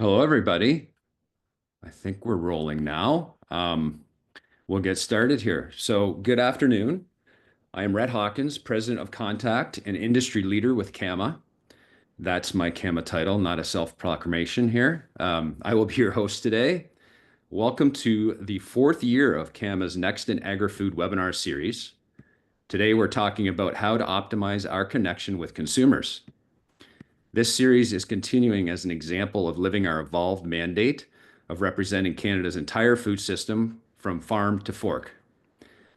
Hello, everybody. I think we're rolling now. We'll get started here. So, good afternoon. I am Rhett Hawkins, President of Contact and Industry Leader with CAMA. That's my CAMA title, not a self-proclamation here. I will be your host today. Welcome to the fourth year of CAMA's Next in Agri-Food webinar series. Today, we're talking about how to optimize our connection with consumers. This series is continuing as an example of living our evolved mandate of representing Canada's entire food system from farm to fork.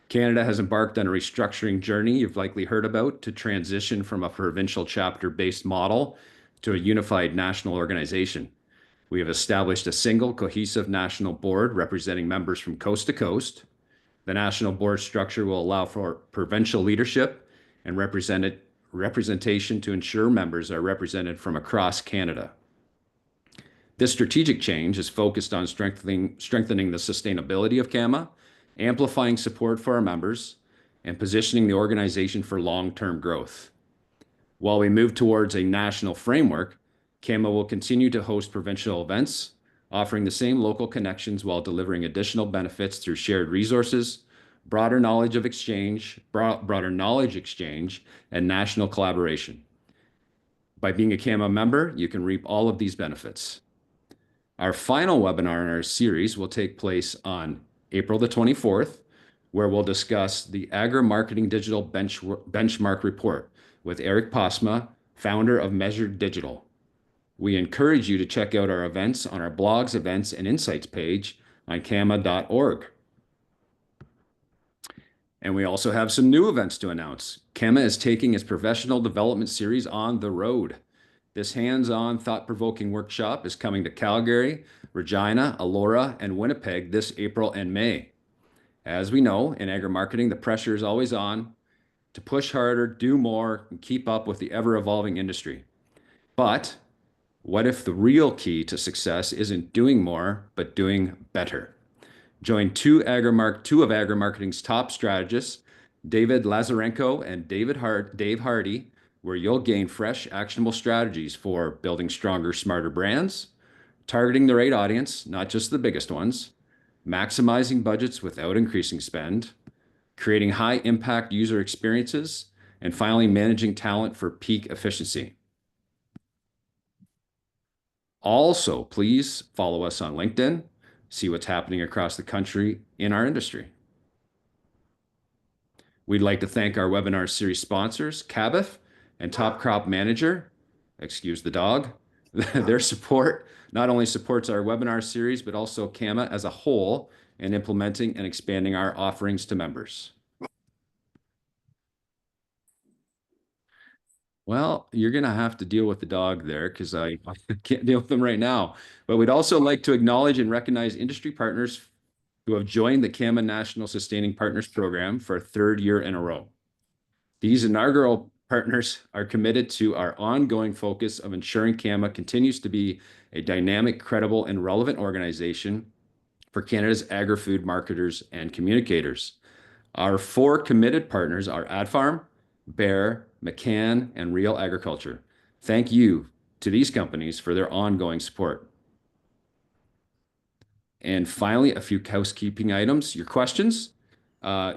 Canada has embarked on a restructuring journey you've likely heard about to transition from a provincial chapter-based model to a unified national organization. We have established a single cohesive national board representing members from coast to coast. The national board structure will allow for provincial leadership and representation to ensure members are represented from across Canada. This strategic change is focused on strengthening the sustainability of CAMA, amplifying support for our members, and positioning the organization for long-term growth. While we move towards a national framework, CAMA will continue to host provincial events, offering the same local connections while delivering additional benefits through shared resources, broader knowledge exchange, and national collaboration. By being a CAMA member, you can reap all of these benefits. Our final webinar in our series will take place on April the 24th, where we'll discuss the Agri-Marketing Digital Benchmark Report with Eric Posma, founder of Measured Digital. We encourage you to check out our events on our blogs, events, and insights page on cama.org. And we also have some new events to announce. CAMA is taking its professional development series on the road. This hands-on, thought-provoking workshop is coming to Calgary, Regina, Elora, and Winnipeg this April and May. As we know, in agri-marketing, the pressure is always on to push harder, do more, and keep up with the ever-evolving industry. But what if the real key to success isn't doing more, but doing better? Join two of agri-marketing's top strategists, David Lazarenko and Dave Hardy, where you'll gain fresh, actionable strategies for building stronger, smarter brands, targeting the right audience, not just the biggest ones, maximizing budgets without increasing spend, creating high-impact user experiences, and finally, managing talent for peak efficiency. Also, please follow us on LinkedIn, see what's happening across the country in our industry. We'd like to thank our webinar series sponsors, Cabot and Top Crop Manager, excuse the dog. Their support not only supports our webinar series, but also CAMA as a whole in implementing and expanding our offerings to members. Well, you're going to have to deal with the dog there because I can't deal with them right now. But we'd also like to acknowledge and recognize industry partners who have joined the CAMA National Sustaining Partners Program for a third year in a row. These inaugural partners are committed to our ongoing focus of ensuring CAMA continues to be a dynamic, credible, and relevant organization for Canada's agri-food marketers and communicators. Our four committed partners are AdFarm, Bear, McCann, and Real Agriculture. Thank you to these companies for their ongoing support. And finally, a few housekeeping items. Your questions,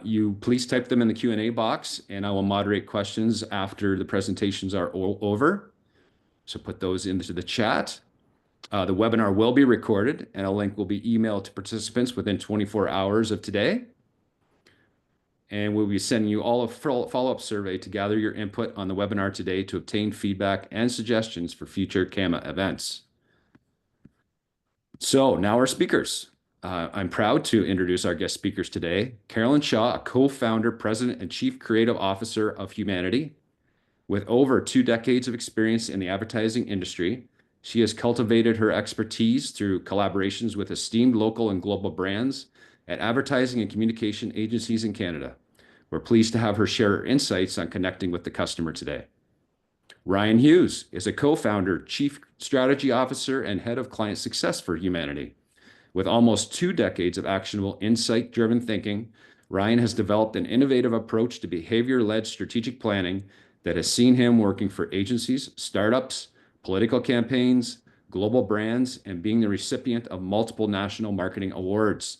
you please type them in the Q&A box, and I will moderate questions after the presentations are over. So put those into the chat. The webinar will be recorded, and a link will be emailed to participants within 24 hours of today. And we'll be sending you all a follow-up survey to gather your input on the webinar today to obtain feedback and suggestions for future CAMA events. So now our speakers. I'm proud to introduce our guest speakers today. Carolyn Shaw, a co-founder, president, and chief creative officer of Humanity. With over 2 decades of experience in the advertising industry, she has cultivated her expertise through collaborations with esteemed local and global brands at advertising and communication agencies in Canada. We're pleased to have her share her insights on connecting with the customer today. Ryan Hughes is a co-founder, chief strategy officer, and head of client success for Humanity. With almost 2 decades of actionable insight-driven thinking, Ryan has developed an innovative approach to behavior-led strategic planning that has seen him working for agencies, startups, political campaigns, global brands, and being the recipient of multiple national marketing awards.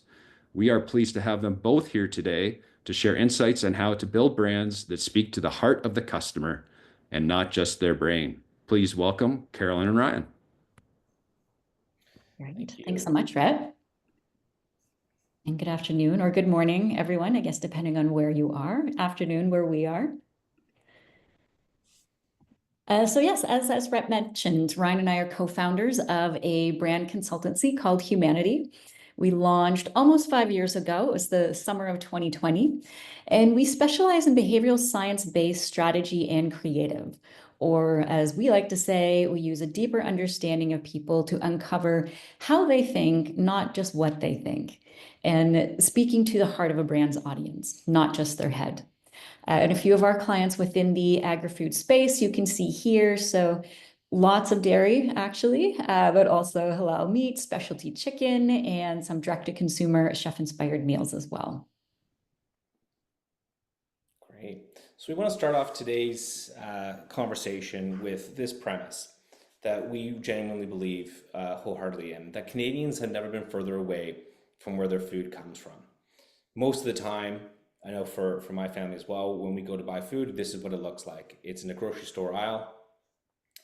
We are pleased to have them both here today to share insights on how to build brands that speak to the heart of the customer and not just their brain. Please welcome Carolyn and Ryan. Great. Thanks so much, Rhett. And good afternoon or good morning, everyone, I guess, depending on where you are. Afternoon where we are. So yes, as Rhett mentioned, Ryan and I are co-founders of a brand consultancy called Humanity. We launched almost 5 years ago. It was the summer of 2020. And we specialize in behavioral science-based strategy and creative. Or as we like to say, we use a deeper understanding of people to uncover how they think, not just what they think. And speaking to the heart of a brand's audience, not just their head. And a few of our clients within the agri-food space you can see here. So lots of dairy, actually, but also halal meat, specialty chicken, and some direct-to-consumer chef-inspired meals as well. Great. So we want to start off today's conversation with this premise that we genuinely believe wholeheartedly in, that Canadians have never been further away from where their food comes from. Most of the time, I know for my family as well, when we go to buy food, this is what it looks like. It's in a grocery store aisle.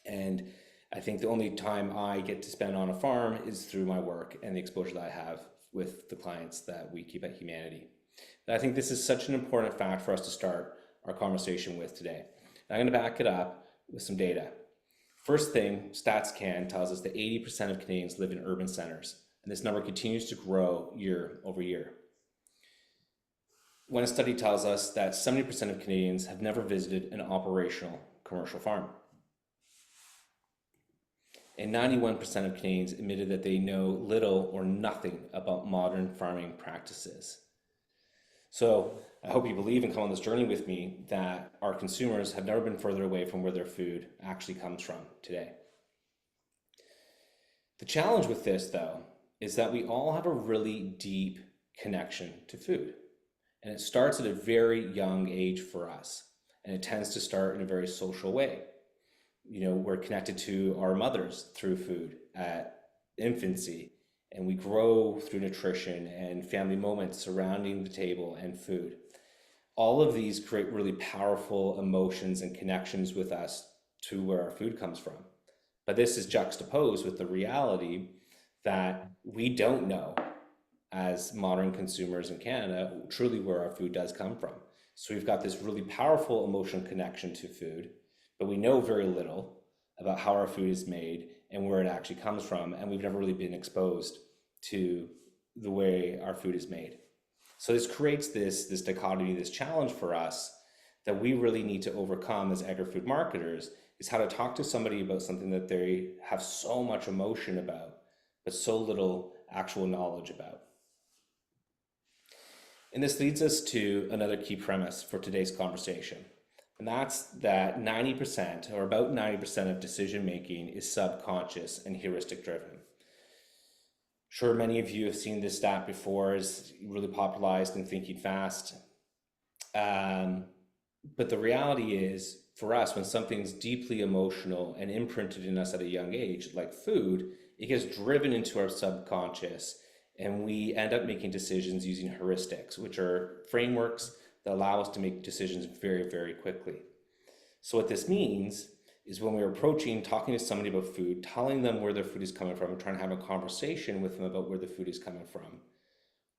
And I think the only time I get to spend on a farm is through my work and the exposure that I have with the clients that we keep at Humanity. And I think this is such an important fact for us to start our conversation with today. And I'm going to back it up with some data. First thing, StatsCan tells us that 80% of Canadians live in urban centers, and this number continues to grow year over year. When a study tells us that 70% of Canadians have never visited an operational commercial farm. And 91% of Canadians admitted that they know little or nothing about modern farming practices. So I hope you believe and come on this journey with me that our consumers have never been further away from where their food actually comes from today. The challenge with this, though, is that we all have a really deep connection to food. And it starts at a very young age for us. And it tends to start in a very social way. You know, we're connected to our mothers through food at infancy, and we grow through nutrition and family moments surrounding the table and food. All of these create really powerful emotions and connections with us to where our food comes from. But this is juxtaposed with the reality that we don't know as modern consumers in Canada truly where our food does come from. So we've got this really powerful emotional connection to food, but we know very little about how our food is made and where it actually comes from, and we've never really been exposed to the way our food is made. So this creates this dichotomy, this challenge for us that we really need to overcome as agri-food marketers, is how to talk to somebody about something that they have so much emotion about, but so little actual knowledge about. And this leads us to another key premise for today's conversation. And that's that 90% or about 90% of decision making is subconscious and heuristic driven. Sure, many of you have seen this stat before, is really popularized in Thinking Fast. But the reality is, for us, when something's deeply emotional and imprinted in us at a young age, like food, it gets driven into our subconscious, and we end up making decisions using heuristics, which are frameworks that allow us to make decisions very, very quickly. So what this means is when we're talking to somebody about food, telling them where their food is coming from, and trying to have a conversation with them about where the food is coming from,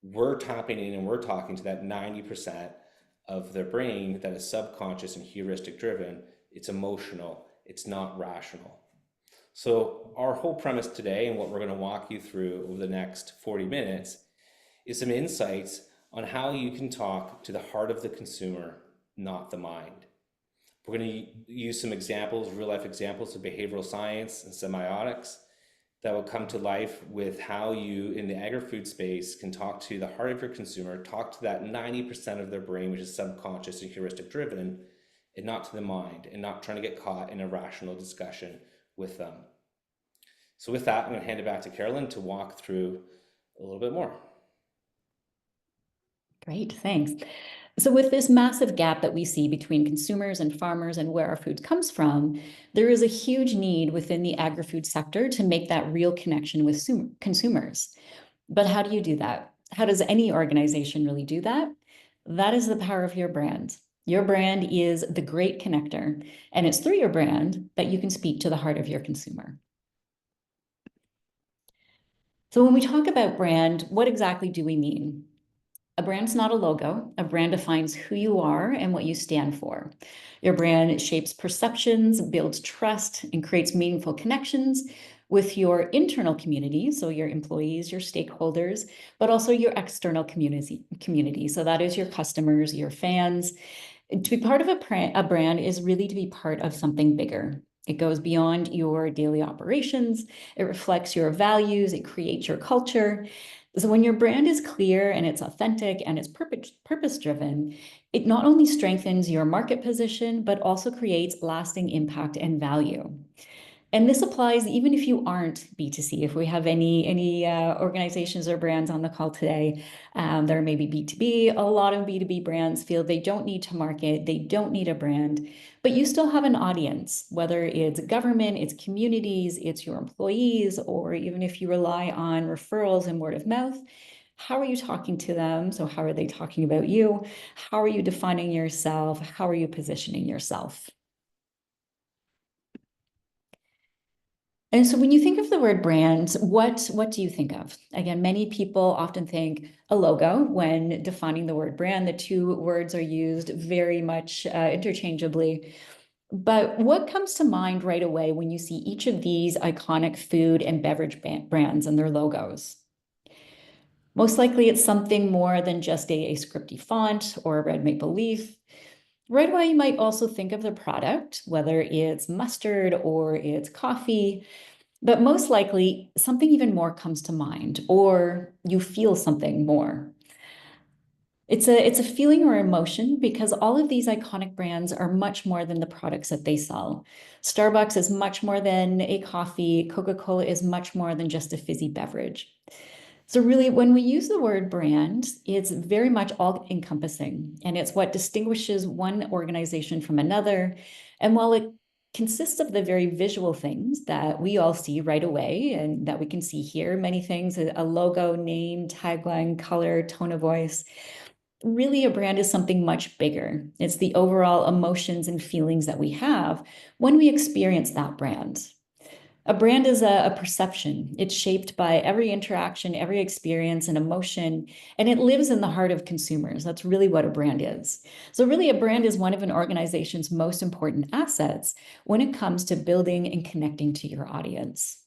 we're tapping in and we're talking to that 90% of their brain that is subconscious and heuristic driven. It's emotional, it's not rational. So our whole premise today, and what we're going to walk you through over the next 40 minutes, is some insights on how you can talk to the heart of the consumer, not the mind. We're going to use some examples, real life examples of behavioral science and semiotics that will come to life with how you, in the agri-food space, can talk to the heart of your consumer, talk to that 90% of their brain, which is subconscious and heuristic driven, and not to the mind, and not trying to get caught in a rational discussion with them. So with that, I'm going to hand it back to Carolyn to walk through a little bit more. Great, thanks. So with this massive gap that we see between consumers and farmers and where our food comes from, there is a huge need within the agri-food sector to make that real connection with consumers. But how do you do that? How does any organization really do that? That is the power of your brand. Your brand is the great connector, and it's through your brand that you can speak to the heart of your consumer. So when we talk about brand, what exactly do we mean? A brand's not a logo. A brand defines who you are and what you stand for. Your brand shapes perceptions, builds trust, and creates meaningful connections with your internal community, so your employees, your stakeholders, but also your external community. So that is your customers, your fans. To be part of a brand is really to be part of something bigger. It goes beyond your daily operations. It reflects your values. It creates your culture. So when your brand is clear and it's authentic and it's purpose-driven, it not only strengthens your market position, but also creates lasting impact and value. And this applies even if you aren't B2C. If we have any organizations or brands on the call today that are maybe B2B, a lot of B2B brands feel they don't need to market, they don't need a brand, but you still have an audience, whether it's government, it's communities, it's your employees, or even if you rely on referrals and word of mouth. How are you talking to them? So how are they talking about you? How are you defining yourself? How are you positioning yourself? And so when you think of the word brand, what do you think of? Again, many people often think a logo when defining the word brand. The two words are used very much interchangeably. But what comes to mind right away when you see each of these iconic food and beverage brands and their logos? Most likely it's something more than just a scripty font or a red maple leaf. Right away, you might also think of the product, whether it's mustard or it's coffee. But most likely, something even more comes to mind, or you feel something more. It's a feeling or emotion because all of these iconic brands are much more than the products that they sell. Starbucks is much more than a coffee. Coca-Cola is much more than just a fizzy beverage. So really, when we use the word brand, it's very much all encompassing, and it's what distinguishes one organization from another. And while it consists of the very visual things that we all see right away and that we can see here, many things, a logo, name, tagline, color, tone of voice, really a brand is something much bigger. It's the overall emotions and feelings that we have when we experience that brand. A brand is a perception. It's shaped by every interaction, every experience and emotion, and it lives in the heart of consumers. That's really what a brand is. So really a brand is one of an organization's most important assets when it comes to building and connecting to your audience.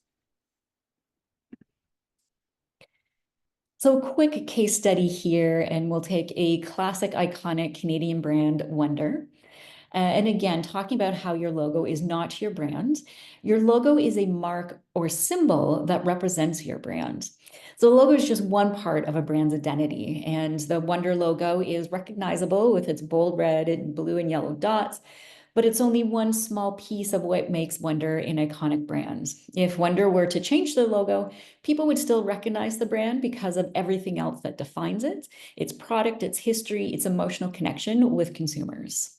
So a quick case study here, and we'll take a classic iconic Canadian brand, Wonder. And again, talking about how your logo is not your brand. Your logo is a mark or symbol that represents your brand. So the logo is just one part of a brand's identity. And the Wonder logo is recognizable with its bold red and blue and yellow dots, but it's only one small piece of what makes Wonder an iconic brand. If Wonder were to change their logo, people would still recognize the brand because of everything else that defines it, its product, its history, its emotional connection with consumers.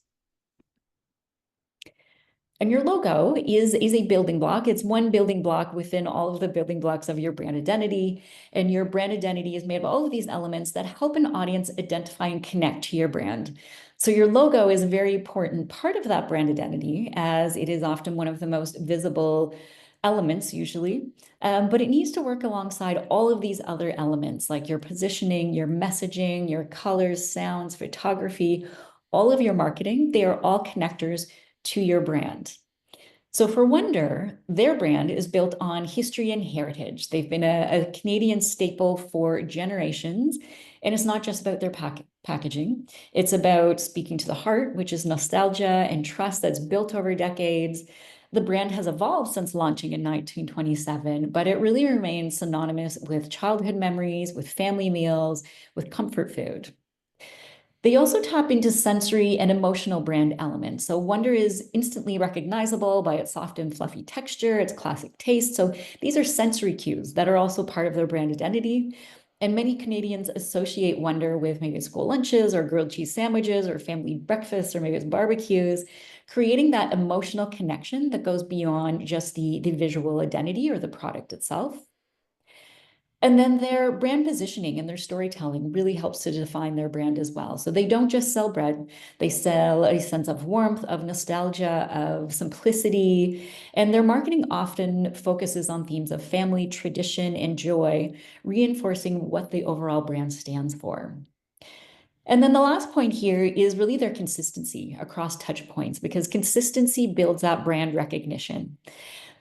And your logo is a building block. It's one building block within all of the building blocks of your brand identity. And your brand identity is made of all of these elements that help an audience identify and connect to your brand. So your logo is a very important part of that brand identity, as it is often one of the most visible elements usually, but it needs to work alongside all of these other elements like your positioning, your messaging, your colors, sounds, photography, all of your marketing. They are all connectors to your brand. So for Wonder, their brand is built on history and heritage. They've been a Canadian staple for generations, and it's not just about their packaging. It's about speaking to the heart, which is nostalgia and trust that's built over decades. The brand has evolved since launching in 1927, but it really remains synonymous with childhood memories, with family meals, with comfort food. They also tap into sensory and emotional brand elements. So Wonder is instantly recognizable by its soft and fluffy texture, its classic taste. So these are sensory cues that are also part of their brand identity. And many Canadians associate wonder with maybe school lunches or grilled cheese sandwiches or family breakfasts or maybe it's barbecues, creating that emotional connection that goes beyond just the visual identity or the product itself. And then their brand positioning and their storytelling really helps to define their brand as well. So they don't just sell bread, they sell a sense of warmth, of nostalgia, of simplicity. And their marketing often focuses on themes of family, tradition, and joy, reinforcing what the overall brand stands for. And then the last point here is really their consistency across touch points, because consistency builds that brand recognition.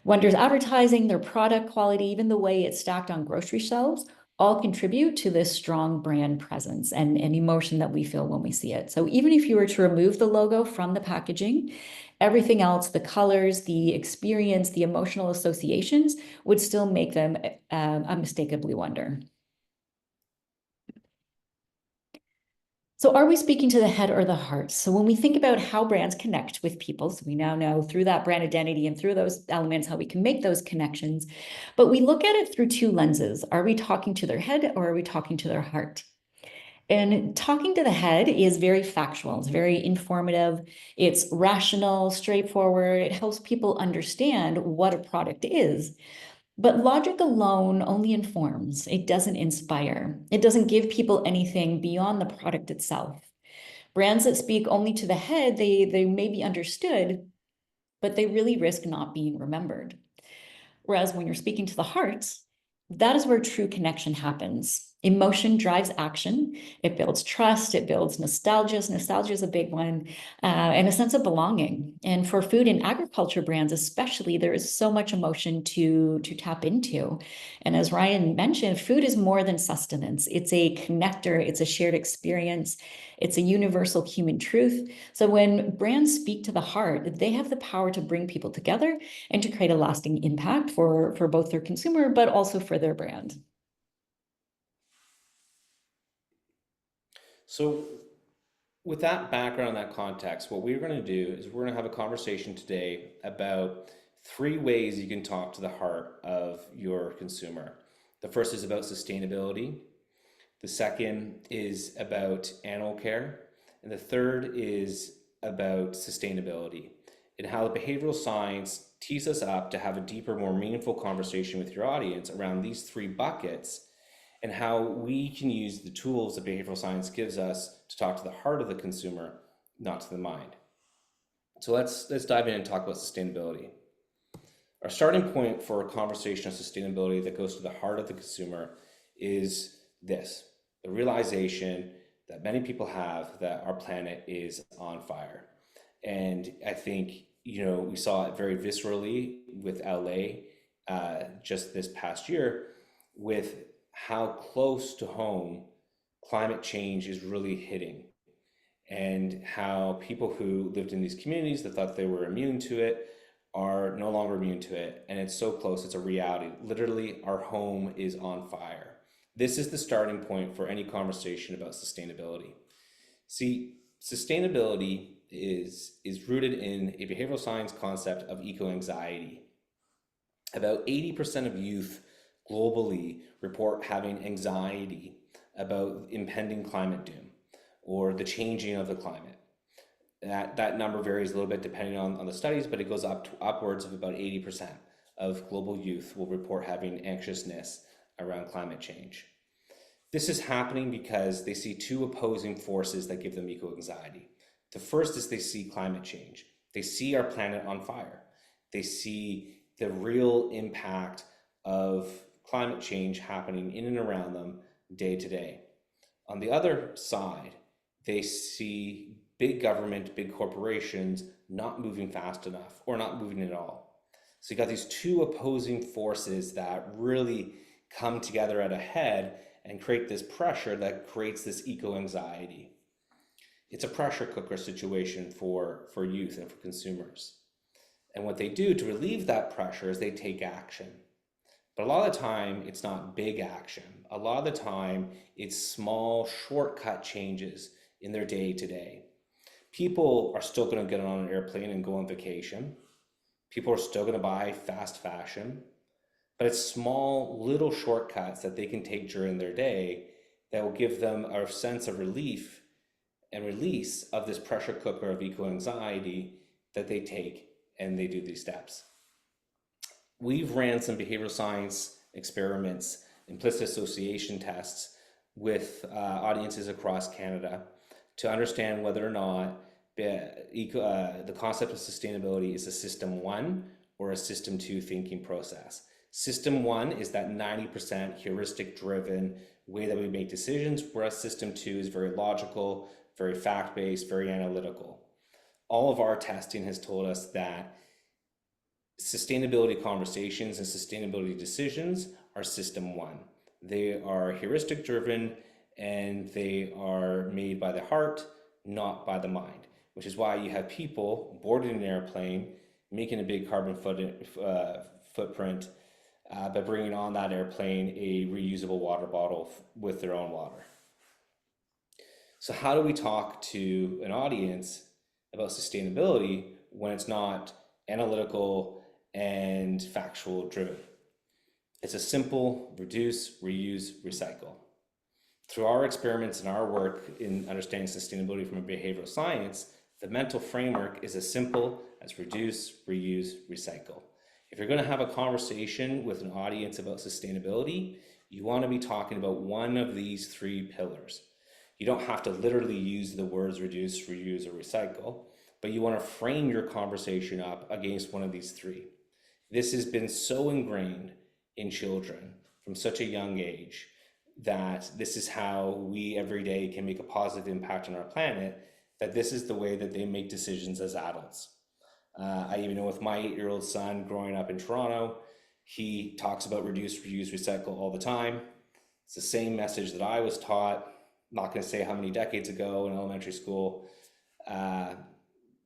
Wonder's advertising, their product quality, even the way it's stacked on grocery shelves, all contribute to this strong brand presence and emotion that we feel when we see it. So even if you were to remove the logo from the packaging, everything else, the colors, the experience, the emotional associations would still make them unmistakably Wonder. So are we speaking to the head or the heart? So when we think about how brands connect with people, so we now know through that brand identity and through those elements how we can make those connections, but we look at it through two lenses. Are we talking to their head or are we talking to their heart? And talking to the head is very factual, it's very informative, it's rational, straightforward, it helps people understand what a product is. But logic alone only informs, it doesn't inspire. It doesn't give people anything beyond the product itself. Brands that speak only to the head, they may be understood, but they really risk not being remembered. Whereas when you're speaking to the heart, that is where true connection happens. Emotion drives action. It builds trust. It builds nostalgia. Nostalgia is a big one, and a sense of belonging. And for food and agriculture brands, especially, there is so much emotion to tap into. And as Ryan mentioned, food is more than sustenance. It's a connector. It's a shared experience. It's a universal human truth. So when brands speak to the heart, they have the power to bring people together and to create a lasting impact for both their consumer, but also for their brand. So with that background, that context, what we're going to do is we're going to have a conversation today about three ways you can talk to the heart of your consumer. The first is about sustainability. The second is about animal care. And the third is about sustainability and how the behavioral science tees us up to have a deeper, more meaningful conversation with your audience around these three buckets and how we can use the tools that behavioral science gives us to talk to the heart of the consumer, not to the mind. So let's dive in and talk about sustainability. Our starting point for a conversation of sustainability that goes to the heart of the consumer is this: the realization that many people have that our planet is on fire. And I think, we saw it very viscerally with LA just this past year with how close to home climate change is really hitting, and how people who lived in these communities that thought they were immune to it are no longer immune to it. And it's so close, it's a reality. Literally, our home is on fire. This is the starting point for any conversation about sustainability. See, sustainability is rooted in a behavioral science concept of eco-anxiety. About 80% of youth globally report having anxiety about impending climate doom or the changing of the climate. That number varies a little bit depending on the studies, but it goes up to upwards of about 80% of global youth will report having anxiousness around climate change. This is happening because they see two opposing forces that give them eco-anxiety. The first is they see climate change. They see our planet on fire. They see the real impact of climate change happening in and around them day to day. On the other side, they see big government, big corporations not moving fast enough or not moving at all. So you got these two opposing forces that really come together at a head and create this pressure that creates this eco-anxiety. It's a pressure cooker situation for youth and for consumers. And what they do to relieve that pressure is they take action. But a lot of the time, it's not big action. A lot of the time, it's small, shortcut changes in their day to day. People are still going to get on an airplane and go on vacation. People are still going to buy fast fashion. but it's small little shortcuts that they can take during their day that will give them a sense of relief and release of this pressure cooker of eco-anxiety that they take and they do these steps. We've ran some behavioral science experiments, implicit association tests with audiences across Canada to understand whether or not the concept of sustainability is a system 1 or a system 2 thinking process. System 1 is that 90% heuristic driven way that we make decisions, whereas system 2 is very logical, very fact-based, very analytical. All of our testing has told us that sustainability conversations and sustainability decisions are system 1. They are heuristic driven and they are made by the heart, not by the mind, which is why you have people boarding an airplane, making a big carbon footprint by bringing on that airplane a reusable water bottle with their own water. So how do we talk to an audience about sustainability when it's not analytical and factual driven? It's a simple reduce, reuse, recycle. Through our experiments and our work in understanding sustainability from a behavioral science, the mental framework is as simple as reduce, reuse, recycle. If you're going to have a conversation with an audience about sustainability, you want to be talking about one of these 3 pillars. You don't have to literally use the words reduce, reuse, or recycle, but you want to frame your conversation up against one of these 3. This has been so ingrained in children from such a young age that this is how we every day can make a positive impact on our planet, that this is the way that they make decisions as adults. I even know with my 8-year-old son growing up in Toronto, he talks about reduce, reuse, recycle all the time. It's the same message that I was taught, not going to say how many decades ago in elementary school. And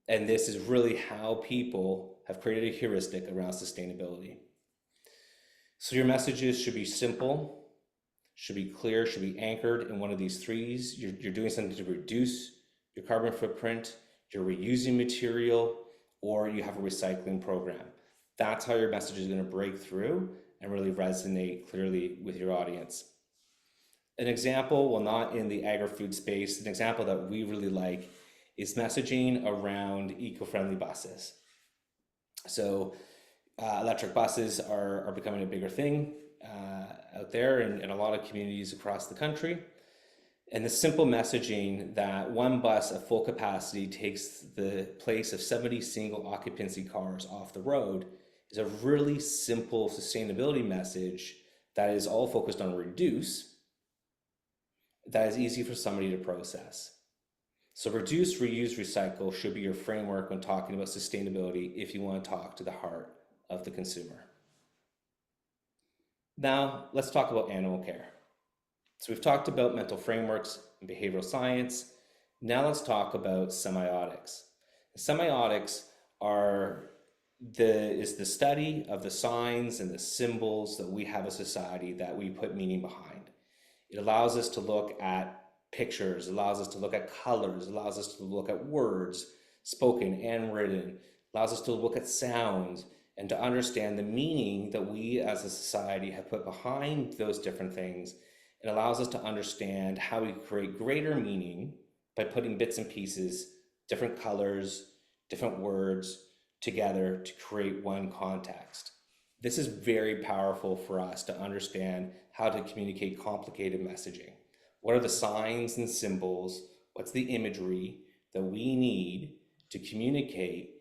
this is really how people have created a heuristic around sustainability. So your messages should be simple, should be clear, should be anchored in one of these 3s. You're doing something to reduce your carbon footprint, you're reusing material, or you have a recycling program. That's how your message is going to break through and really resonate clearly with your audience. An example, well, not in the agri-food space, an example that we really like is messaging around eco-friendly buses. So electric buses are becoming a bigger thing out there in a lot of communities across the country. And the simple messaging that one bus at full capacity takes the place of 70 single occupancy cars off the road is a really simple sustainability message that is all focused on reduce, that is easy for somebody to process. So reduce, reuse, recycle should be your framework when talking about sustainability if you want to talk to the heart of the consumer. Now, let's talk about animal care. So we've talked about mental frameworks and behavioral science. Now let's talk about semiotics. Semiotics is the study of the signs and the symbols that we have as a society that we put meaning behind. It allows us to look at pictures, allows us to look at colors, allows us to look at words, spoken and written, allows us to look at sounds and to understand the meaning that we as a society have put behind those different things. It allows us to understand how we create greater meaning by putting bits and pieces, different colors, different words together to create one context. This is very powerful for us to understand how to communicate complicated messaging. What are the signs and symbols? What's the imagery that we need to communicate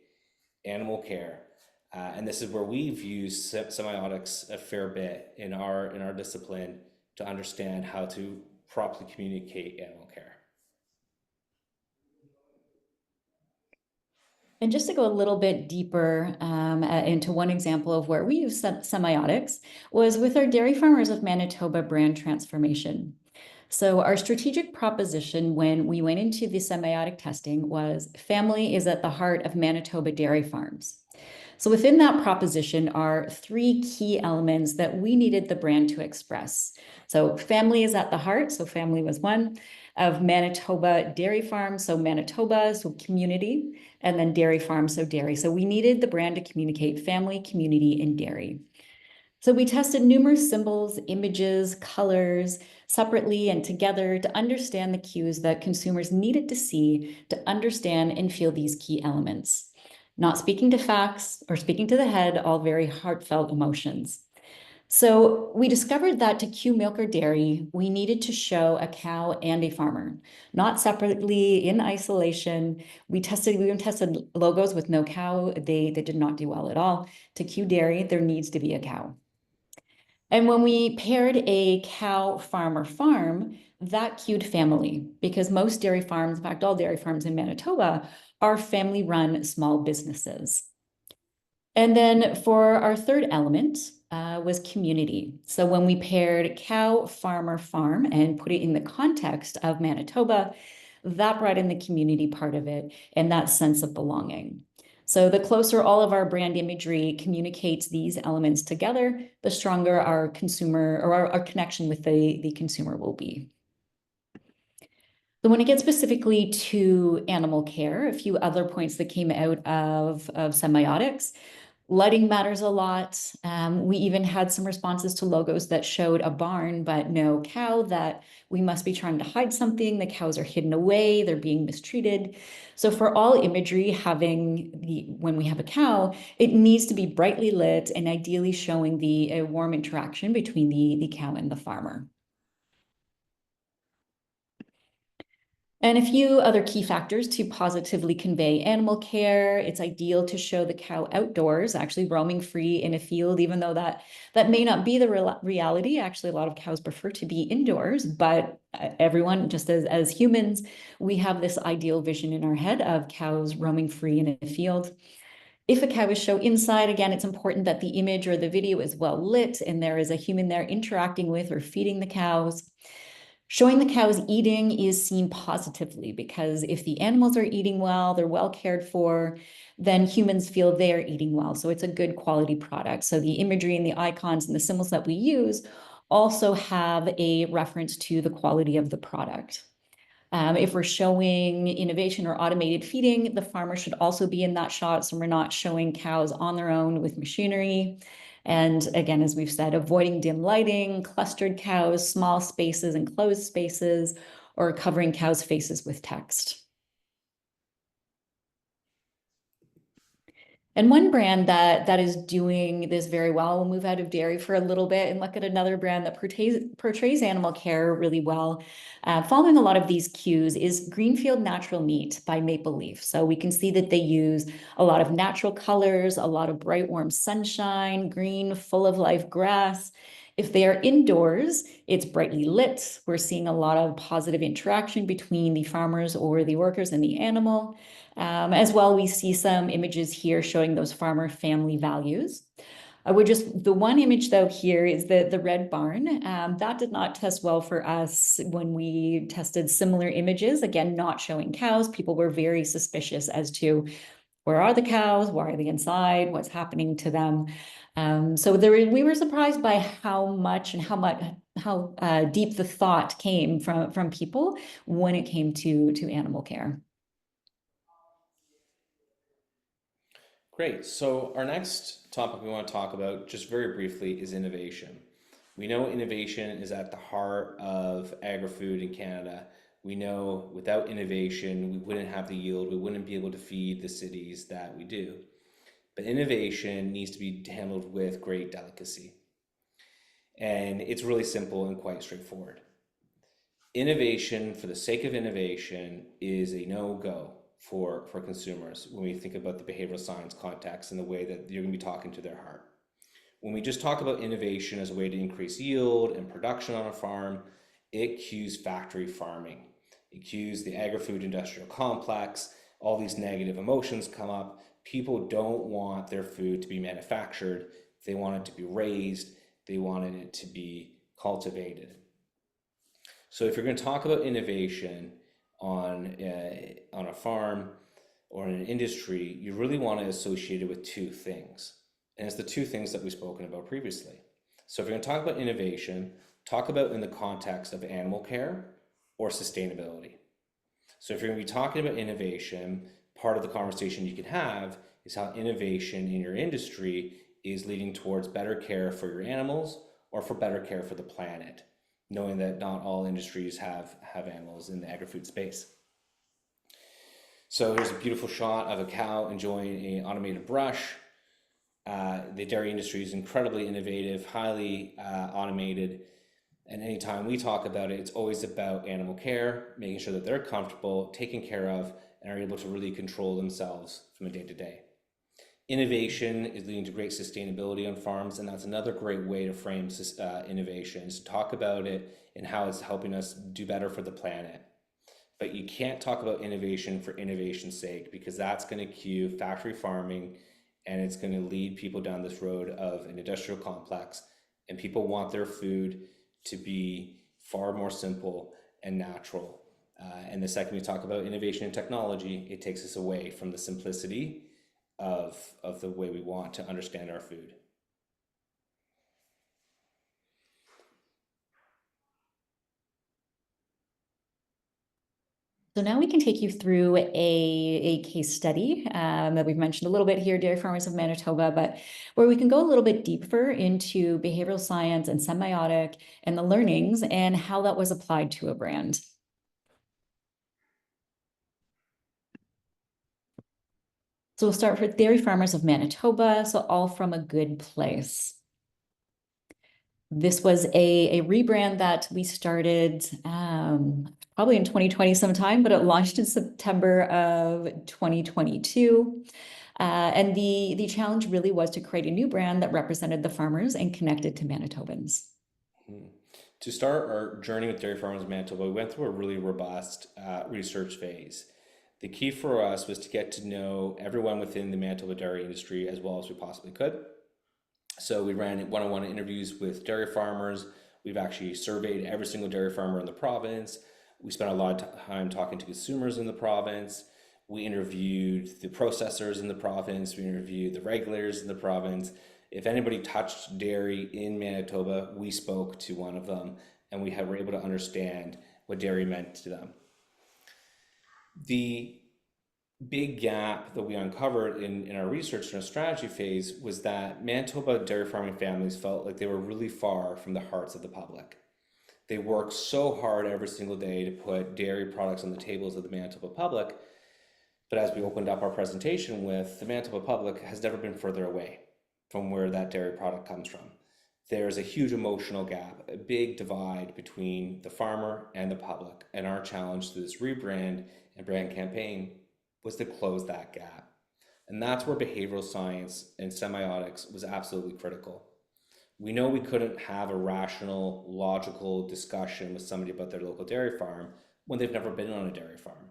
animal care? And this is where we've used semiotics a fair bit in our discipline to understand how to properly communicate animal care. And just to go a little bit deeper into one example of where we use semiotics was with our Dairy Farmers of Manitoba brand transformation. So our strategic proposition when we went into the semiotic testing was family is at the heart of Manitoba dairy farms. So within that proposition are 3 key elements that we needed the brand to express. So family is at the heart, so family was one, of Manitoba dairy farms, so Manitoba, so community, and then dairy farm, so dairy. So we needed the brand to communicate family, community, and dairy. So we tested numerous symbols, images, colors, separately and together to understand the cues that consumers needed to see to understand and feel these key elements. Not speaking to facts or speaking to the head, all very heartfelt emotions. So we discovered that to cue milk or dairy, we needed to show a cow and a farmer, not separately in isolation. We even tested logos with no cow. They did not do well at all. To cue dairy, there needs to be a cow. And when we paired a cow farmer farm, that cued family, because most dairy farms, in fact, all dairy farms in Manitoba, are family run small businesses. And then for our third element was community. So when we paired cow, farmer, farm and put it in the context of Manitoba, that brought in the community part of it and that sense of belonging. So the closer all of our brand imagery communicates these elements together, the stronger our consumer or our connection with the consumer will be. So when it gets specifically to animal care, a few other points that came out of semiotics. Lighting matters a lot. We even had some responses to logos that showed a barn, but no cow, that we must be trying to hide something. The cows are hidden away, they're being mistreated. So for all imagery when we have a cow, it needs to be brightly lit and ideally showing a warm interaction between the cow and the farmer. And a few other key factors to positively convey animal care. It's ideal to show the cow outdoors, actually roaming free in a field, even though that may not be the reality. Actually, a lot of cows prefer to be indoors, but everyone, just as humans, we have this ideal vision in our head of cows roaming free in a field. If a cow is shown inside, again, it's important that the image or the video is well lit and there is a human there interacting with or feeding the cows. Showing the cows eating is seen positively because if the animals are eating well, they're well cared for, then humans feel they're eating well. So it's a good quality product. So the imagery and the icons and the symbols that we use also have a reference to the quality of the product. If we're showing innovation or automated feeding, the farmer should also be in that shot. So we're not showing cows on their own with machinery. And again, as we've said, avoiding dim lighting, clustered cows, small spaces, enclosed spaces, or covering cows' faces with text. And one brand that is doing this very well, we'll move out of dairy for a little bit and look at another brand that portrays animal care really well. Following a lot of these cues is Greenfield Natural Meat by Maple Leaf. So we can see that they use a lot of natural colors, a lot of bright, warm sunshine, green, full of life grass. If they are indoors, it's brightly lit. We're seeing a lot of positive interaction between the farmers or the workers and the animal. As well, we see some images here showing those farmer family values. The one image though here is the red barn. That did not test well for us when we tested similar images. Again, not showing cows. People were very suspicious as to where are the cows? Why are they inside? What's happening to them? So we were surprised by how much and how deep the thought came from people when it came to animal care. Great. So our next topic we want to talk about, just very briefly, is innovation. We know innovation is at the heart of agri-food in Canada. We know without innovation, we wouldn't have the yield, we wouldn't be able to feed the cities that we do. But innovation needs to be handled with great delicacy. And it's really simple and quite straightforward. Innovation for the sake of innovation is a no-go for consumers when we think about the behavioral science context and the way that you're going to be talking to their heart. When we just talk about innovation as a way to increase yield and production on a farm, it cues factory farming. It cues the agri-food industrial complex. All these negative emotions come up. People don't want their food to be manufactured. They want it to be raised. They wanted it to be cultivated. So if you're going to talk about innovation on a farm or in an industry, you really want to associate it with two things. And it's the two things that we've spoken about previously. So if you're going to talk about innovation, talk about in the context of animal care or sustainability. So if you're going to be talking about innovation, part of the conversation you can have is how innovation in your industry is leading towards better care for your animals or for better care for the planet, knowing that not all industries have animals in the agri-food space. So here's a beautiful shot of a cow enjoying an automated brush. The dairy industry is incredibly innovative, highly automated. And anytime we talk about it, it's always about animal care, making sure that they're comfortable, taken care of, and are able to really control themselves from a day to day. Innovation is leading to great sustainability on farms, and that's another great way to frame innovation, is to talk about it and how it's helping us do better for the planet. But you can't talk about innovation for innovation's sake, because that's going to cue factory farming, and it's going to lead people down this road of an industrial complex, and people want their food to be far more simple and natural. And the second we talk about innovation and technology, it takes us away from the simplicity of the way we want to understand our food. So now we can take you through a case study that we've mentioned a little bit here, Dairy Farmers of Manitoba, but where we can go a little bit deeper into behavioral science and semiotic and the learnings and how that was applied to a brand. So we'll start with Dairy Farmers of Manitoba, so all from a good place. This was a rebrand that we started probably in 2020 sometime, but it launched in September of 2022. And the challenge really was to create a new brand that represented the farmers and connected to Manitobans. To start our journey with Dairy Farmers of Manitoba, we went through a really robust research phase. The key for us was to get to know everyone within the Manitoba dairy industry as well as we possibly could. So we ran one-on-one interviews with dairy farmers. We've actually surveyed every single dairy farmer in the province. We spent a lot of time talking to consumers in the province. We interviewed the processors in the province. We interviewed the regulators in the province. If anybody touched dairy in Manitoba, we spoke to one of them, and we were able to understand what dairy meant to them. The big gap that we uncovered in our research and our strategy phase was that Manitoba dairy farming families felt like they were really far from the hearts of the public. They worked so hard every single day to put dairy products on the tables of the Manitoba public, but as we opened up our presentation with, the Manitoba public has never been further away from where that dairy product comes from. There's a huge emotional gap, a big divide between the farmer and the public, and our challenge through this rebrand and brand campaign was to close that gap. And that's where behavioral science and semiotics was absolutely critical. We know we couldn't have a rational, logical discussion with somebody about their local dairy farm when they've never been on a dairy farm,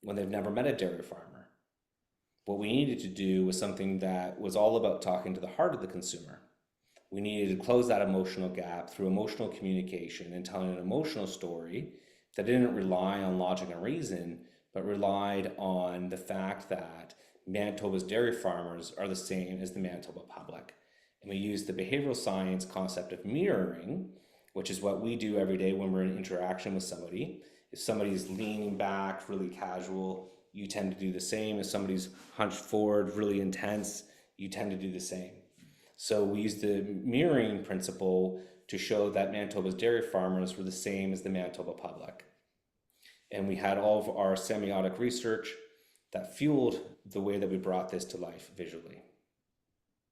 when they've never met a dairy farmer. What we needed to do was something that was all about talking to the heart of the consumer. We needed to close that emotional gap through emotional communication and telling an emotional story that didn't rely on logic and reason, but relied on the fact that Manitoba's dairy farmers are the same as the Manitoba public. And we use the behavioral science concept of mirroring, which is what we do every day when we're in interaction with somebody. If somebody's leaning back, really casual, you tend to do the same. If somebody's hunched forward, really intense, you tend to do the same. So we use the mirroring principle to show that Manitoba's dairy farmers were the same as the Manitoba public. And we had all of our semiotic research that fueled the way that we brought this to life visually.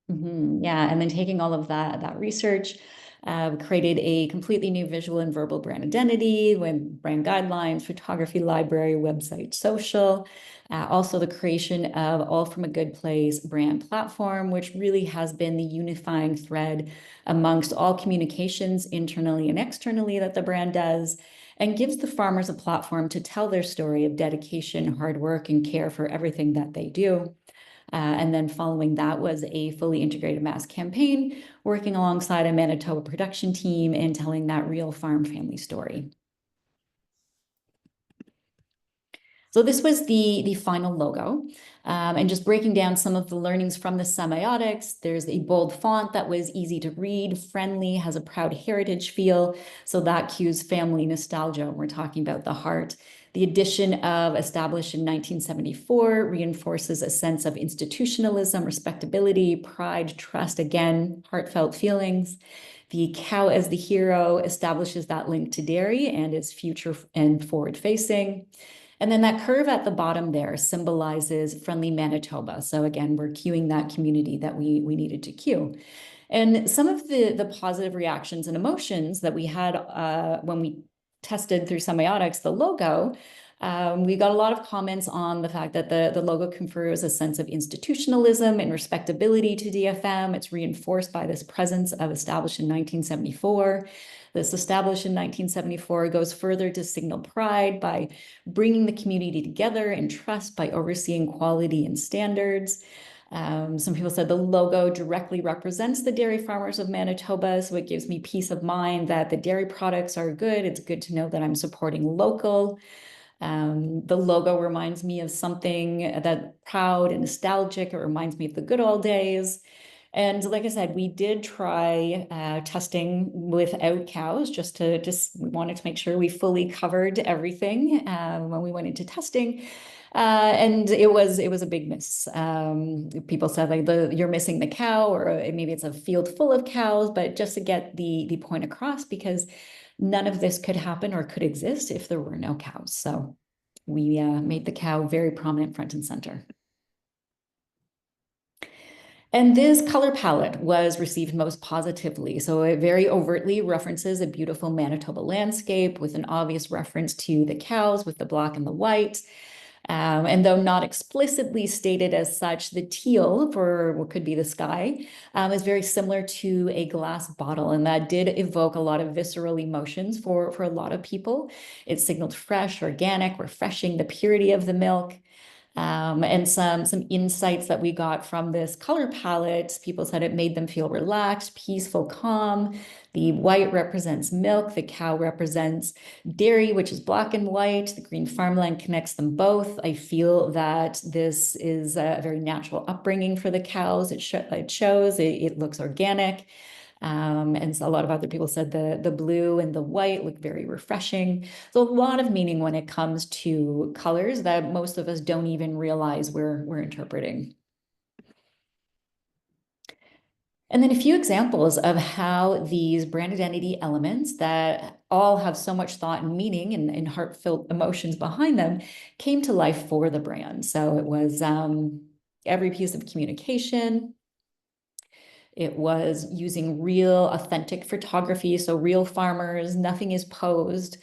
Yeah, and then taking all of that research, created a completely new visual and verbal brand identity with brand guidelines, photography library, website, social. Also the creation of All From a Good Place brand platform, which really has been the unifying thread amongst all communications internally and externally that the brand does, and gives the farmers a platform to tell their story of dedication, hard work, and care for everything that they do. And then following that was a fully integrated mass campaign, working alongside a Manitoba production team and telling that real farm family story. So this was the final logo. And just breaking down some of the learnings from the semiotics, there's a bold font that was easy to read, friendly, has a proud heritage feel. So that cues family nostalgia when we're talking about the heart. The addition of established in 1974 reinforces a sense of institutionalism, respectability, pride, trust, again, heartfelt feelings. The cow as the hero establishes that link to dairy and is future and forward facing. And then that curve at the bottom there symbolizes friendly Manitoba. So again, we're cueing that community that we needed to cue. And some of the positive reactions and emotions that we had when we tested through semiotics, the logo, we got a lot of comments on the fact that the logo confers a sense of institutionalism and respectability to DFM. It's reinforced by this presence of established in 1974. This established in 1974 goes further to signal pride by bringing the community together and trust by overseeing quality and standards. Some people said the logo directly represents the dairy farmers of Manitoba, so it gives me peace of mind that the dairy products are good. It's good to know that I'm supporting local. The logo reminds me of something that proud and nostalgic. It reminds me of the good old days. And like I said, we did try testing without cows we wanted to make sure we fully covered everything when we went into testing. And it was a big miss. People said like you're missing the cow, or maybe it's a field full of cows, but just to get the point across, because none of this could happen or could exist if there were no cows. So we made the cow very prominent front and center. And this color palette was received most positively. So it very overtly references a beautiful Manitoba landscape with an obvious reference to the cows with the black and the white. And though not explicitly stated as such, the teal for what could be the sky is very similar to a glass bottle. And that did evoke a lot of visceral emotions for a lot of people. It signaled fresh, organic, refreshing, the purity of the milk. And some insights that we got from this color palette. People said it made them feel relaxed, peaceful, calm. The white represents milk. The cow represents dairy, which is black and white. The green farmland connects them both. I feel that this is a very natural upbringing for the cows. It shows, it looks organic. And so a lot of other people said the blue and the white look very refreshing. So a lot of meaning when it comes to colors that most of us don't even realize we're interpreting. And then a few examples of how these brand identity elements that all have so much thought and meaning and heartfelt emotions behind them came to life for the brand. So it was every piece of communication. It was using real, authentic photography, so real farmers, nothing is posed.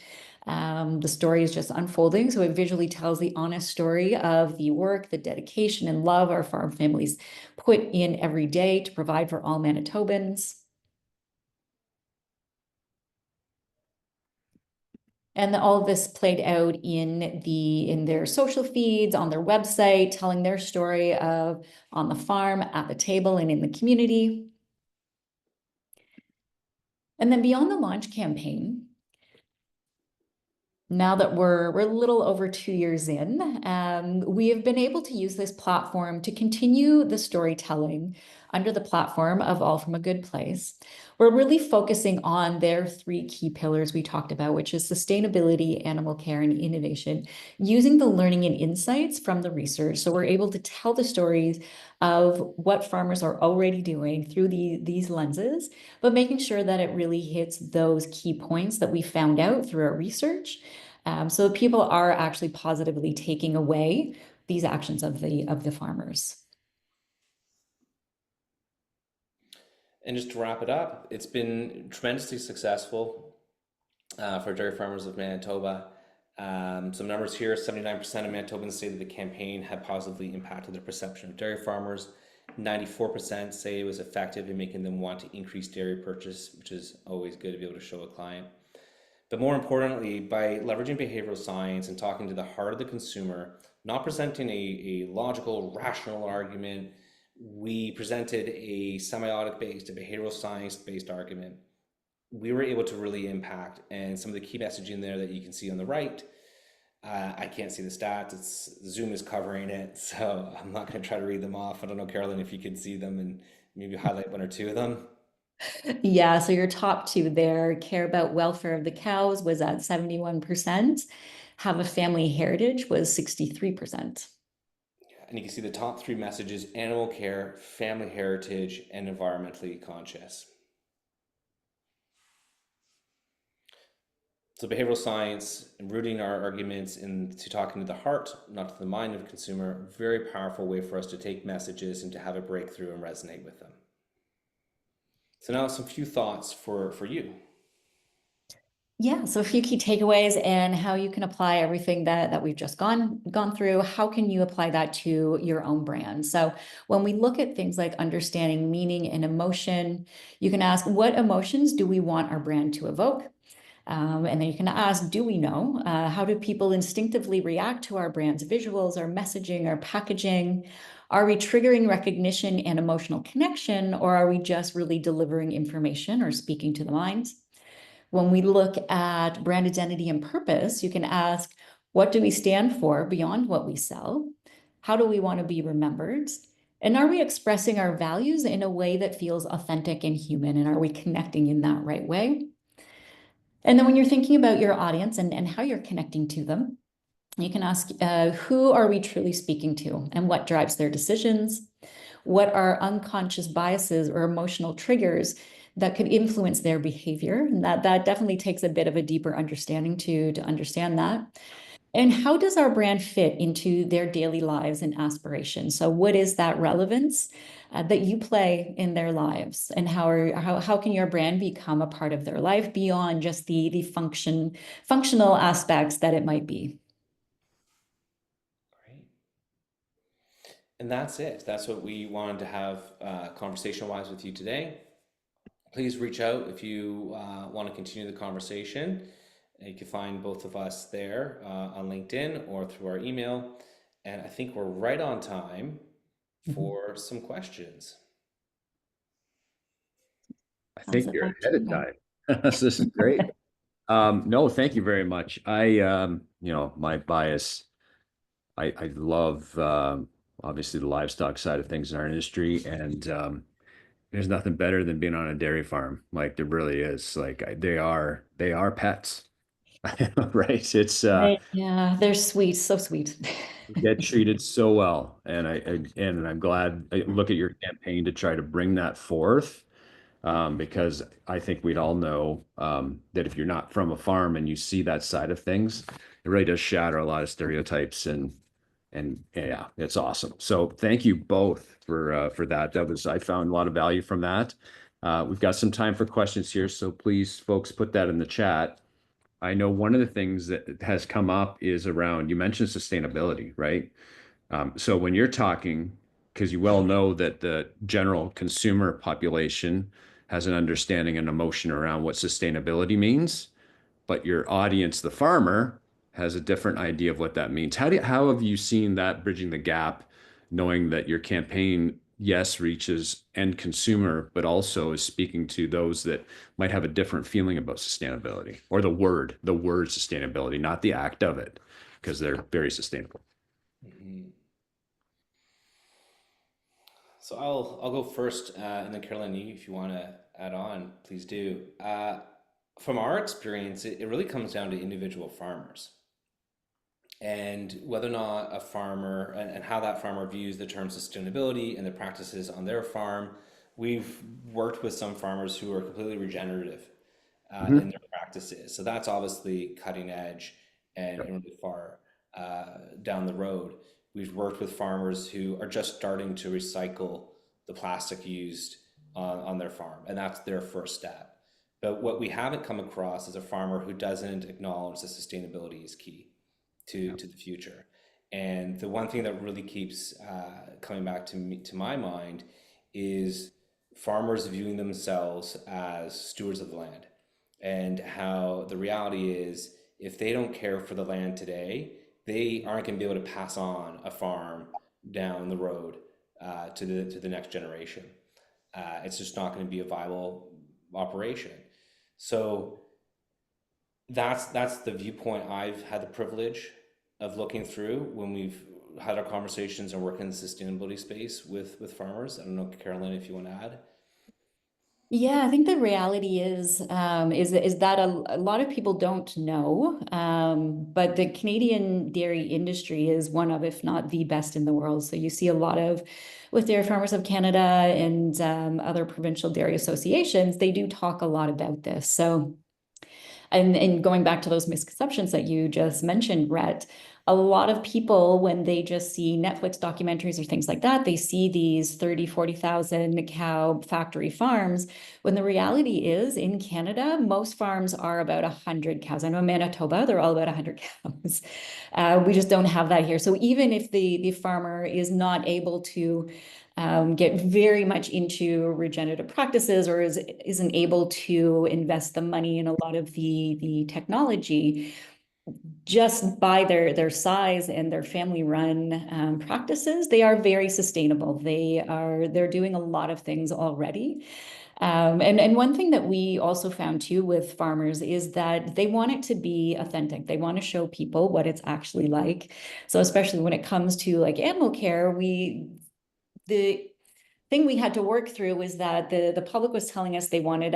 The story is just unfolding, so it visually tells the honest story of the work, the dedication, and love our farm families put in every day to provide for all Manitobans. And all of this played out in their social feeds, on their website, telling their story of on the farm, at the table, and in the community. And then beyond the launch campaign, now that we're a little over 2 years in, we have been able to use this platform to continue the storytelling under the platform of All From a Good Place. We're really focusing on their three key pillars we talked about, which is sustainability, animal care, and innovation, using the learning and insights from the research. So we're able to tell the stories of what farmers are already doing through these lenses, but making sure that it really hits those key points that we found out through our research. So people are actually positively taking away these actions of the farmers. And just to wrap it up, it's been tremendously successful for dairy farmers of Manitoba. Some numbers here: 79% of Manitobans say that the campaign had positively impacted their perception of dairy farmers. 94% say it was effective in making them want to increase dairy purchase, which is always good to be able to show a client. But more importantly, by leveraging behavioral science and talking to the heart of the consumer, not presenting a logical, rational argument, we presented a semiotic based, a behavioral science based argument. We were able to really impact, and some of the key messaging there that you can see on the right I can't see the stats. Zoom is covering it, so I'm not going to try to read them off. I don't know, Carolyn, if you could see them and maybe highlight one or two of them. Yeah, so your top two there, care about welfare of the cows was at 71%. Have a family heritage was 63%. And you can see the top three messages: animal care, family heritage, and environmentally conscious. So behavioral science and rooting our arguments into talking to the heart, not to the mind of the consumer, very powerful way for us to take messages and to have it break through and resonate with them. So now some few thoughts for you. Yeah, so a few key takeaways and how you can apply everything that we've just gone through. How can you apply that to your own brand? So when we look at things like understanding meaning and emotion, you can ask, what emotions do we want our brand to evoke? And then you can ask, do we know? How do people instinctively react to our brand's visuals, our messaging, our packaging? Are we triggering recognition and emotional connection, or are we just really delivering information or speaking to the mind? When we look at brand identity and purpose, you can ask, what do we stand for beyond what we sell? How do we want to be remembered? And are we expressing our values in a way that feels authentic and human? And are we connecting in that right way? And then when you're thinking about your audience and how you're connecting to them, you can ask, who are we truly speaking to and what drives their decisions? What are unconscious biases or emotional triggers that could influence their behavior? And that definitely takes a bit of a deeper understanding to understand that. And how does our brand fit into their daily lives and aspirations? So what is that relevance that you play in their lives? And how can your brand become a part of their life beyond just the functional aspects that it might be? Great. And that's it. That's what we wanted to have conversation wise with you today. Please reach out if you want to continue the conversation. You can find both of us there on LinkedIn or through our email. And I think we're right on time Mhm. for some questions. I Pass think it you're back to ahead you, of Brad. time. This is great. No, thank you very much. My bias, I love obviously the livestock side of things in our industry, and there's nothing better than being on a dairy farm. Like there really is. They are pets, right? Yeah, they're sweet, so sweet. Get treated so well, and I'm glad I look at your campaign to try to bring that forth, because I think we'd all know that if you're not from a farm and you see that side of things, it really does shatter a lot of stereotypes, and yeah, it's awesome. So thank you both for that. I found a lot of value from that. We've got some time for questions here, so please, folks, put that in the chat. I know one of the things that has come up is around, you mentioned sustainability, right? So when you're talking, because you well know that the general consumer population has an understanding and emotion around what sustainability means, but your audience, the farmer, has a different idea of what that means. How have you seen that bridging the gap, knowing that your campaign, yes, reaches end consumer, but also is speaking to those that might have a different feeling about sustainability or the word sustainability, not the act of it, because they're very sustainable. Mhm. So I'll go first, and then Carolyn, if you want to add on, please do. From our experience, it really comes down to individual farmers and whether or not a farmer and how that farmer views the term sustainability and the practices on their farm. We've worked with some farmers who are completely regenerative in Mhm. their practices. So that's obviously cutting edge and really far down the road. We've worked with farmers who are just starting to recycle the plastic used on their farm, and that's their first step. But what we haven't come across is a farmer who doesn't acknowledge that sustainability is key Yeah. to the future. And the one thing that really keeps coming back to me, to my mind, is farmers viewing themselves as stewards of the land, and how the reality is if they don't care for the land today, they aren't going to be able to pass on a farm down the road to the next generation. It's just not going to be a viable operation. So that's the viewpoint I've had the privilege of looking through when we've had our conversations and work in the sustainability space with farmers. I don't know, Carolyn, if you want to add. Yeah, I think the reality is that a lot of people don't know, but the Canadian dairy industry is one of, if not the best in the world. So you see a lot of with Dairy Farmers of Canada and other provincial dairy associations, they do talk a lot about this. So and going back to those misconceptions that you just mentioned, Rhett, a lot of people, when they just see Netflix documentaries or things like that, they see these 30, 40,000 cow factory farms, when the reality is in Canada, most farms are about 100 cows. I know in Manitoba, they're all about 100 cows. We just don't have that here. So even if the farmer is not able to get very much into regenerative practices or isn't able to invest the money in a lot of the technology, just by their size and their family run practices, they are very sustainable. They're doing a lot of things already. And one thing that we also found too with farmers is that they want it to be authentic. They want to show people what it's actually like. So especially when it comes to like animal care, the thing we had to work through was that the public was telling us they wanted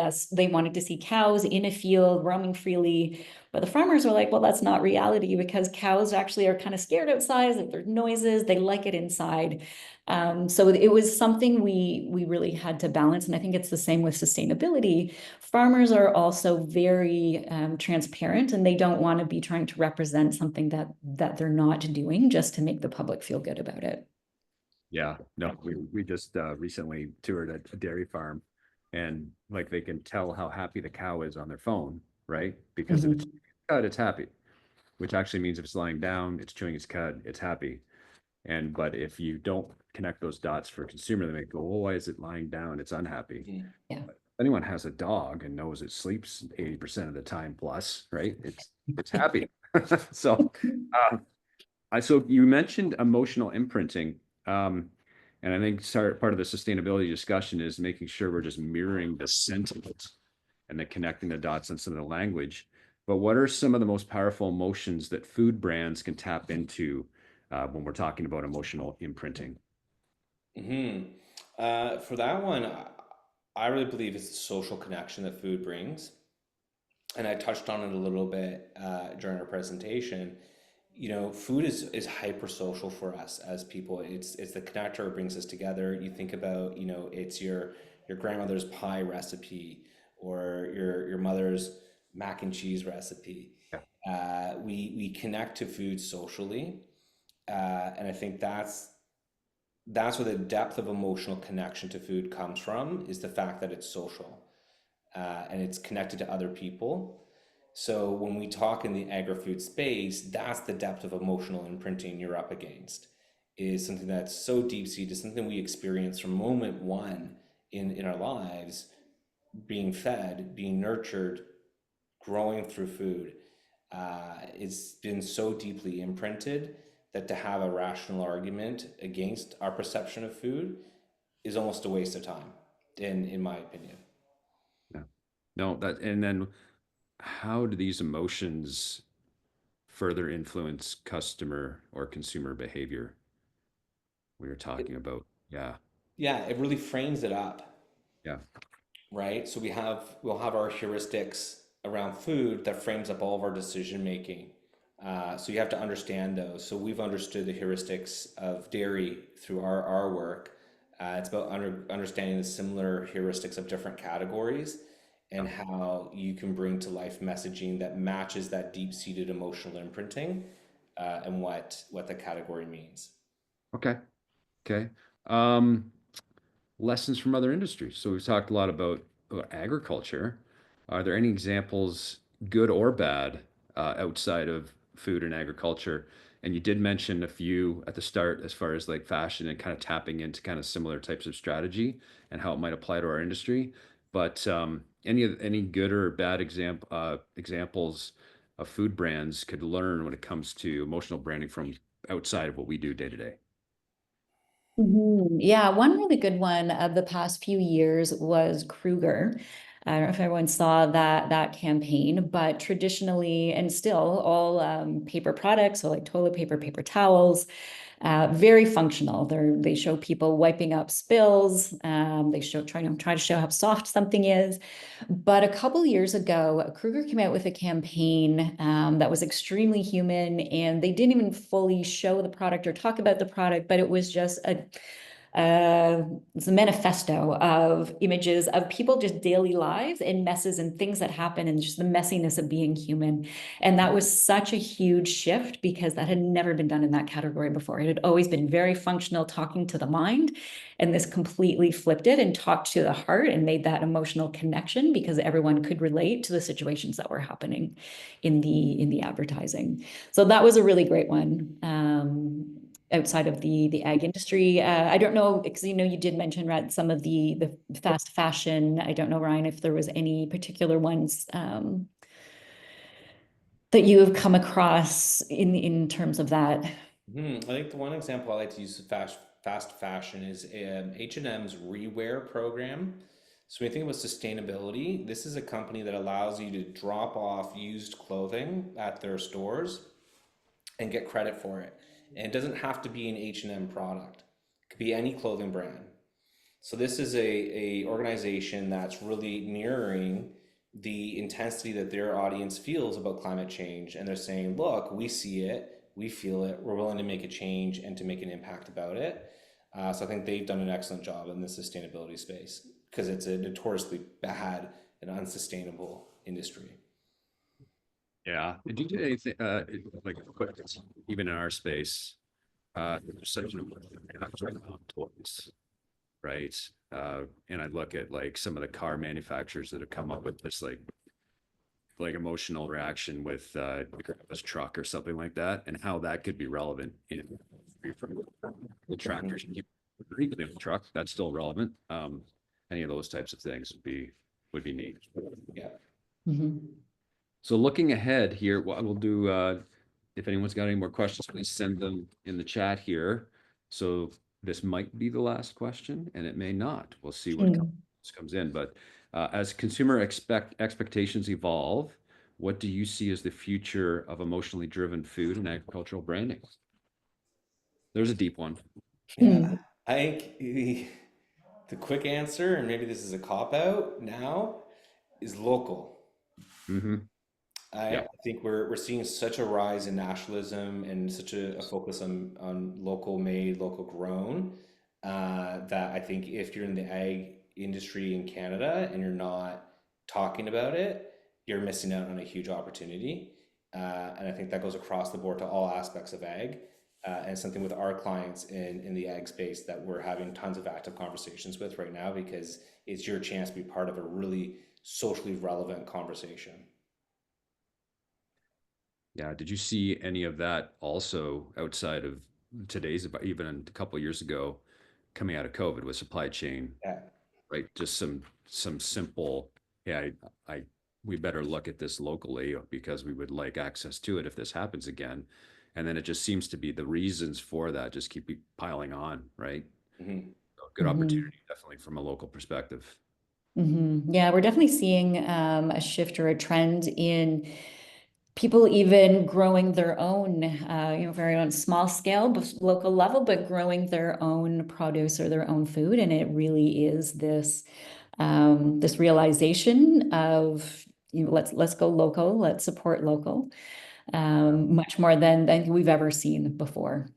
to see cows in a field roaming freely, but the farmers were like, well, that's not reality because cows actually are kind of scared outside. If there's noises, they like it inside. So it was something we really had to balance, and I think it's the same with sustainability. Farmers are also very transparent, and they don't want to be trying to represent something that they're not doing just to make the public feel good about it. Yeah, no, we just recently toured a dairy farm, and like they can tell how happy the cow is on their phone, right? Because if it's Mhm. cud, it's happy, which actually means if it's lying down, it's chewing its cud, it's happy. And but if you don't connect those dots for a consumer, they may go, oh, why is it lying down? It's unhappy. Mhm. Yeah. But if anyone has a dog and knows it sleeps 80% of the time plus, right? It's happy. So so you mentioned emotional imprinting. Um, and I think part of the sustainability discussion is making sure we're just mirroring the sentiment and then connecting the dots on some of the language. But what are some of the most powerful emotions that food brands can tap into when we're talking about emotional imprinting? Mhm. For that one, I really believe it's the social connection that food brings. And I touched on it a little bit during our presentation. You know, food is hyper social for us as people. It's the connector. It brings us together. You think about, you know, it's your grandmother's pie recipe or your mother's mac and cheese recipe. Yeah. We connect to food socially, and I think that's where the depth of emotional connection to food comes from, is the fact that it's social and it's connected to other people. So when we talk in the agri-food space, that's the depth of emotional imprinting you're up against, is something that's so deep-seated, something we experience from moment one in our lives, being fed, being nurtured, growing through food. It's been so deeply imprinted that to have a rational argument against our perception of food is almost a waste of time, in my opinion. Yeah. No, that, and then how do these emotions further influence customer or consumer behavior we were talking about? Yeah. Yeah, it really frames it up, Yeah. right? So we'll have our heuristics around food that frames up all of our decision making. So you have to understand those. So we've understood the heuristics of dairy through our work. It's about understanding the similar heuristics of different categories and how you can bring to life messaging that matches that deep-seated emotional imprinting and what the category means. Okay. Okay. Um, Lessons from other industries. So we've talked a lot about agriculture. Are there any examples, good or bad, outside of food and agriculture? And you did mention a few at the start as far as like fashion and kind of tapping into kind of similar types of strategy and how it might apply to our industry. But any good or bad examples of food brands could learn when it comes to emotional branding from outside of what we do day to day? Mhm. Yeah, one really good one of the past few years was Kruger. I don't know if everyone saw that campaign, but traditionally and still all paper products, so like toilet paper, paper towels, very functional. They show people wiping up spills. They try to show how soft something is. But a couple years ago, Kruger came out with a campaign that was extremely human, and they didn't even fully show the product or talk about the product, but it was just it's a manifesto of images of people just daily lives and messes and things that happen and just the messiness of being human. And that was such a huge shift because that had never been done in that category before. It had always been very functional, talking to the mind. And this completely flipped it and talked to the heart and made that emotional connection because everyone could relate to the situations that were happening in the advertising. So that was a really great one. Outside of the ag industry. I don't know, because you did mention, Rhett, some of the fast fashion. I don't know, Ryan, if there was any particular ones that you have come across in terms of that. I think the one example I like to use of fast fashion is H&M's Rewear program. So when you think about sustainability, this is a company that allows you to drop off used clothing at their stores and get credit for it. And it doesn't have to be an H&M product. It could be any clothing brand. So this is a organization that's really mirroring the intensity that their audience feels about climate change. And they're saying, look, we see it, we feel it, we're willing to make a change and to make an impact about it. So I think they've done an excellent job in the sustainability space because it's a notoriously bad and unsustainable industry. Yeah. Did you do anything like even in our space, there's such an toys, right? And I look at like some of the car manufacturers that have come up with this like emotional reaction with this truck or something like that, and how that could be relevant in the tractors, even in the truck, that's still relevant. Any of those types of things would be neat. Yeah. Mhm. So looking ahead here, what we'll do, if anyone's got any more questions, please send them in the chat here. So this might be the last question, and it may not. We'll see what comes in. But as consumer expectations evolve, what do you see as the future of emotionally driven food and agricultural branding? There's a deep one. Yeah. I think the quick answer, and maybe this is a cop out now, is local. Mm-hmm. I Yep. think we're seeing such a rise in nationalism and such a focus on local made, local grown, that I think if you're in the ag industry in Canada and you're not talking about it, you're missing out on a huge opportunity. And I think that goes across the board to all aspects of ag. And something with our clients in the ag space that we're having tons of active conversations with right now because it's your chance to be part of a really socially relevant conversation. Yeah. Did you see any of that also outside of today's, about even a couple of years ago, coming out of COVID with supply chain, Yeah. right? Just some simple, yeah, I we better look at this locally because we would like access to it if this happens again. And then it just seems to be the reasons for that just keep piling on, right? Mhm. So good opportunity, definitely from a local perspective. Yeah, we're definitely seeing a shift or a trend in people even growing their own, very on small scale, but local level, but growing their own produce or their own food. And it really is this realization of, let's go local, let's support local, much more than we've ever seen before.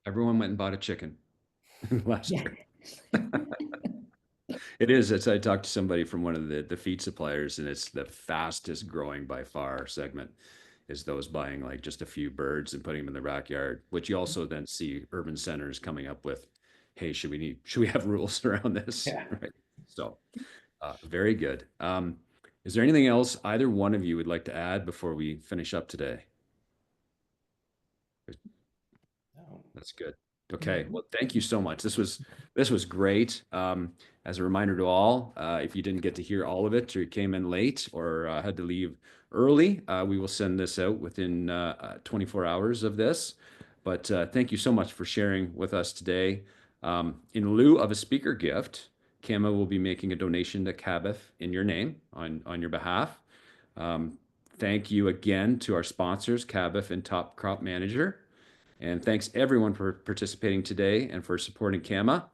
Everyone went and bought a chicken last Yeah. year. It is. It's, I talked to somebody from one of the feed suppliers, and it's the fastest growing by far segment is those buying like just a few birds and putting them in their backyard, which you also then see urban centers coming up with, hey, should we have rules around this? Yeah. Right. So very good. Is there anything else either one of you would like to add before we finish up today? No. That's good. Okay. Well, thank you so much. This was great. As a reminder to all, if you didn't get to hear all of it or you came in late or had to leave early, we will send this out within 24 hours of this. But thank you so much for sharing with us today. In lieu of a speaker gift, CAMA will be making a donation to CABIF in your name on your behalf. Thank you again to our sponsors, CABIF and Top Crop Manager. And thanks everyone for participating today and for supporting CAMA.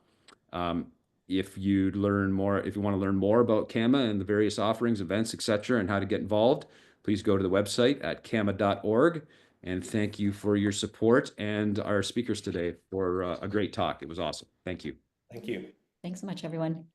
If you want to learn more about CAMA and the various offerings, events, etc., and how to get involved, please go to the website at cama.org. And thank you for your support and our speakers today for a great talk. It was awesome. Thank you. Thank you. Thanks so much, everyone.